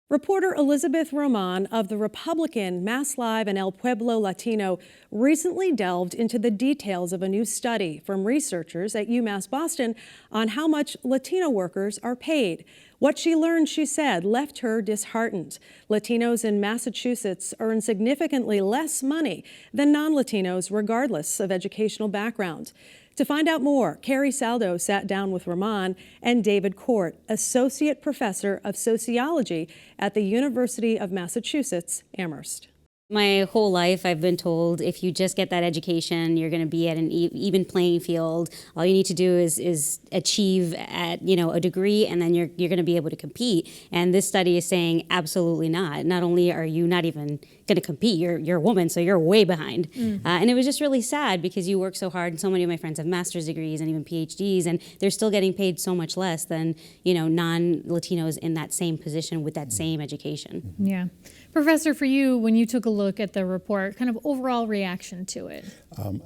Reporter Elizabeth Roman of the Republican MassLive and El Pueblo Latino recently delved into the details of a new study from researchers at UMass Boston on how much Latino workers are paid. What she learned, she said, left her disheartened. Latinos in Massachusetts earn significantly less money than non-Latinos, regardless of educational background. To find out more, Carrie Saldo sat down with Roman and David Cort, Associate Professor of Sociology at the University of Massachusetts, Amherst. My whole life I've been told if you just get that education, you're going to be at an even playing field. All you need to do is achieve at a degree, and then you're going to be able to compete. And this study is saying absolutely not. Not only are you not even going to compete, you're a woman, so you're way behind. And it was just really sad because you work so hard, and so many of my friends have master's degrees and even PhDs, and they're still getting paid so much less than non-Latinos in that same position with that same education. Yeah. Professor, for you, when you took a look at the report, kind of overall reaction to it?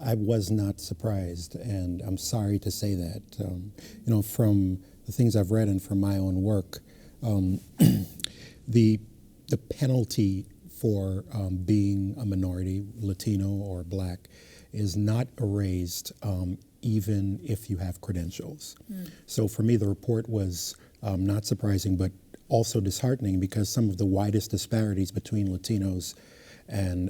I was not surprised, and I'm sorry to say that. From the things I've read and from my own work, the penalty for being a minority, Latino or Black, is not erased even if you have credentials. So for me, the report was not surprising, but also disheartening because some of the widest disparities between Latinos and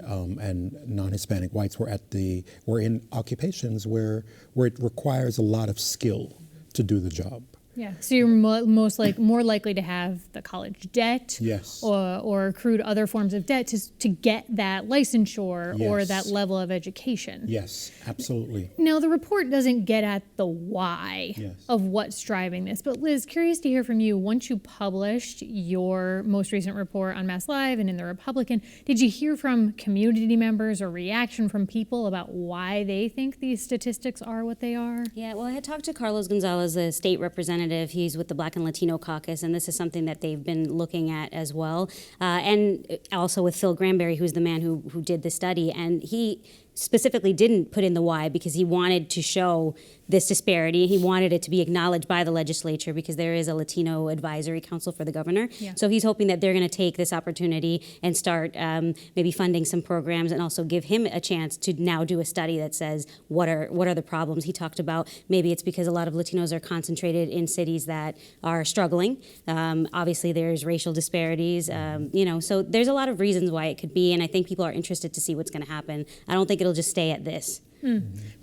non-Hispanic whites were in occupations where it requires a lot of skill to do the job. Yeah, so you're more likely to have the college debt, yes, or accrued other forms of debt to get that licensure, yes, or that level of education. Yes, absolutely. Now, the report doesn't get at the why, yes, of what's driving this, but Liz, curious to hear from you, once you published your most recent report on MassLive and in the Republican, did you hear from community members or reaction from people about why they think these statistics are what they are? Yeah, well, I had talked to Carlos Gonzalez, the state representative. He's with the Black and Latino Caucus, and this is something that they've been looking at as well. And also with Phil Granberry, who's the man who did the study, and he specifically didn't put in the why because he wanted to show this disparity. He wanted it to be acknowledged by the legislature because there is a Latino advisory council for the governor. Yeah. So he's hoping that they're going to take this opportunity and start maybe funding some programs and also give him a chance to now do a study that says what are the problems. He talked about maybe it's because a lot of Latinos are concentrated in cities that are struggling. Obviously there's racial disparities, so there's a lot of reasons why it could be, and I think people are interested to see what's going to happen. I don't think it'll just stay at this.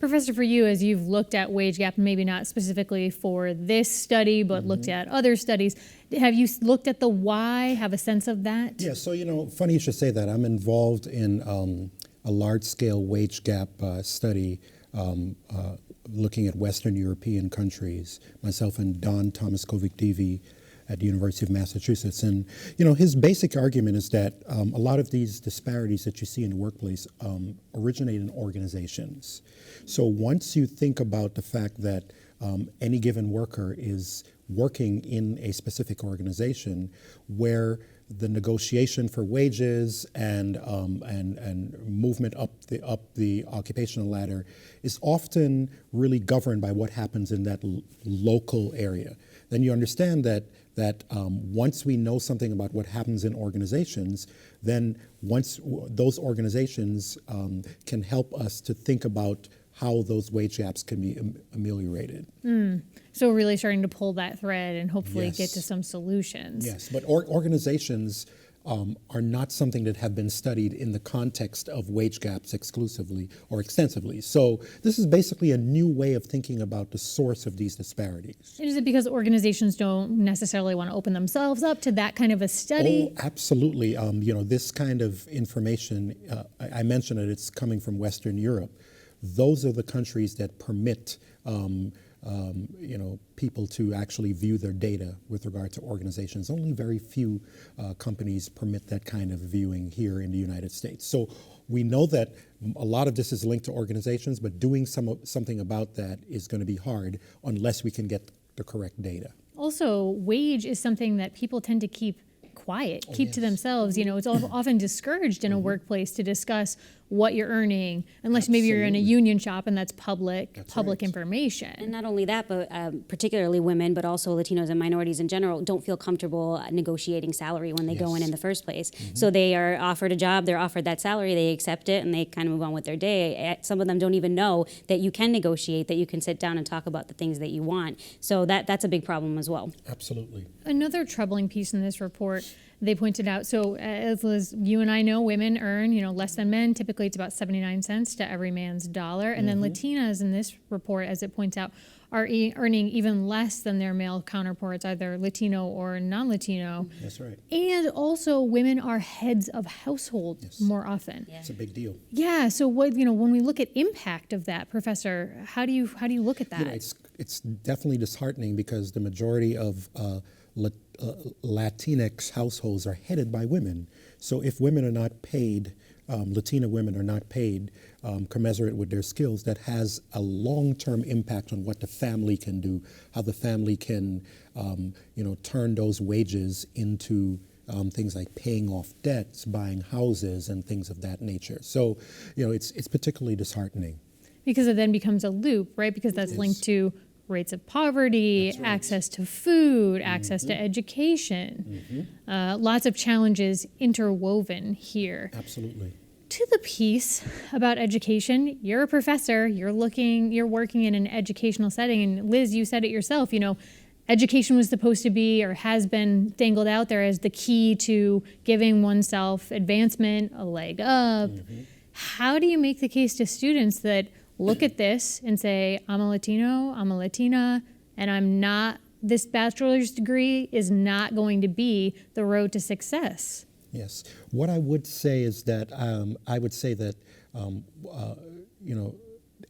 Professor, for you, as you've looked at wage gap, maybe not specifically for this study, but looked at other studies, have you looked at the why, have a sense of that? Yeah, so, funny you should say that. I'm involved in a large-scale wage gap study looking at Western European countries, myself and Don Thomas Kovic-Devi at the University of Massachusetts. And, his basic argument is that a lot of these disparities that you see in the workplace originate in organizations. So once you think about the fact that any given worker is working in a specific organization where the negotiation for wages and movement up the occupational ladder is often really governed by what happens in that local area, then you understand that once we know something about what happens in organizations, then once those organizations can help us to think about how those wage gaps can be ameliorated. So really starting to pull that thread and hopefully yes, get to some solutions. Yes, but organizations are not something that have been studied in the context of wage gaps exclusively or extensively. So this is basically a new way of thinking about the source of these disparities. Is it because organizations don't necessarily want to open themselves up to that kind of a study? Oh, absolutely. This kind of information, I mentioned it, it's coming from Western Europe. Those are the countries that permit people to actually view their data with regard to organizations. Only very few companies permit that kind of viewing here in the United States. So we know that a lot of this is linked to organizations, but doing something about that is going to be hard unless we can get the correct data. Also, wage is something that people tend to keep quiet, keep to themselves. It's often discouraged in a workplace to discuss what you're earning, unless maybe you're in a Absolutely. union shop and that's public right. information. And not only that, but particularly women, but also Latinos and minorities in general, don't feel comfortable negotiating salary when they go in the first place. So they are offered a job, they're offered that salary, they accept it, and they kind of move on with their day. Some of them don't even know that you can negotiate, that you can sit down and talk about the things that you want. So that's a big problem as well. Absolutely. Another troubling piece in this report, they pointed out, so as Liz, you and I know, women earn, less than men. Typically it's about 79 cents to every man's dollar. And then Latinas in this report, as it points out, are earning even less than their male counterparts, either Latino or non-Latino. That's right. And also women are heads of household more often. It's a big deal. Yeah, so what, when we look at impact of that, Professor, how do you look at that? It's definitely disheartening because the majority of Latinx households are headed by women. So if women are not paid, Latina women are not paid commensurate with their skills, that has a long-term impact on what the family can do, how the family can, turn those wages into things like paying off debts, buying houses, and things of that nature. So, it's particularly disheartening. Because it then becomes a loop, right? Because that's linked to rates of poverty, access to food, access to education. Lots of challenges interwoven here. Absolutely. To the piece about education, you're a professor, you're working in an educational setting, and Liz, you said it yourself, education was supposed to be, or has been dangled out there as the key to giving oneself advancement, a leg up. How do you make the case to students that look at this and say, I'm a Latino, I'm a Latina, and this bachelor's degree is not going to be the road to success? Yes. What I would say is that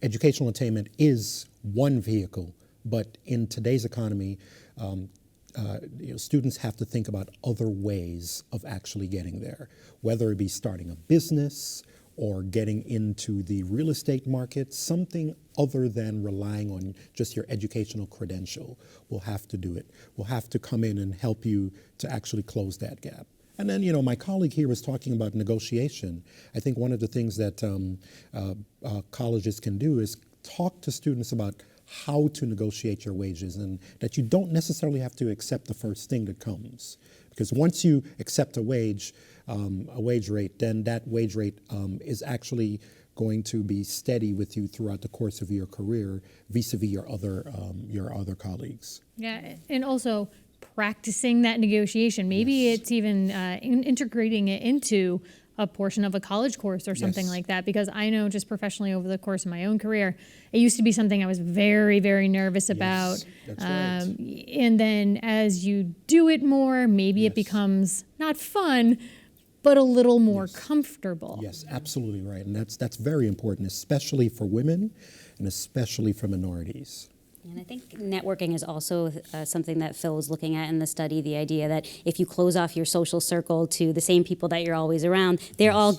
educational attainment is one vehicle, but in today's economy, students have to think about other ways of actually getting there, whether it be starting a business or getting into the real estate market. Something other than relying on just your educational credential will have to do it. Will have to come in and help you to actually close that gap. And then, my colleague here was talking about negotiation. I think one of the things that colleges can do is talk to students about how to negotiate your wages, and that you don't necessarily have to accept the first thing that comes. Because once you accept a wage rate, then that wage rate is actually going to be steady with you throughout the course of your career, vis-a-vis your other colleagues. Yeah, and also practicing that negotiation. Maybe it's even integrating it into a portion of a college course or something like that, because I know just professionally over the course of my own career, it used to be something I was very, very nervous about. That's right. And then as you do it more, maybe it becomes not fun, but a little more comfortable. Yes, absolutely right. And that's very important, especially for women and especially for minorities. And I think networking is also something that Phil was looking at in the study, the idea that if you close off your social circle to the same people that you're always around, they're all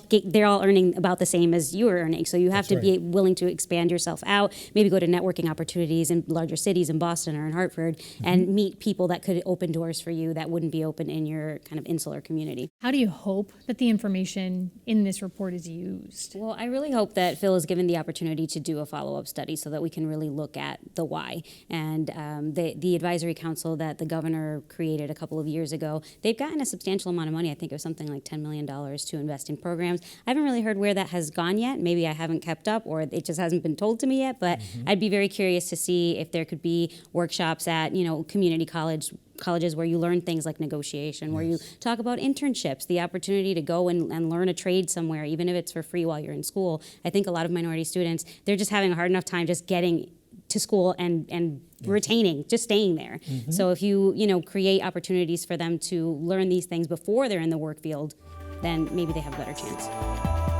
earning about the same as you are earning. So you have to be willing to expand yourself out, maybe go to networking opportunities in larger cities in Boston or in Hartford, and meet people that could open doors for you that wouldn't be open in your kind of insular community. How do you hope that the information in this report is used? Well, I really hope that Phil is given the opportunity to do a follow-up study so that we can really look at the why. And the advisory council that the governor created a couple of years ago, they've gotten a substantial amount of money. I think it was something like $10 million to invest in programs. I haven't really heard where that has gone yet. Maybe I haven't kept up, or it just hasn't been told to me yet, but I'd be very curious to see if there could be workshops at, community colleges where you learn things like negotiation, where you talk about internships, the opportunity to go and learn a trade somewhere, even if it's for free while you're in school. I think a lot of minority students, they're just having a hard enough time just getting to school and retaining, just staying there. So if you create opportunities for them to learn these things before they're in the work field, then maybe they have a better chance.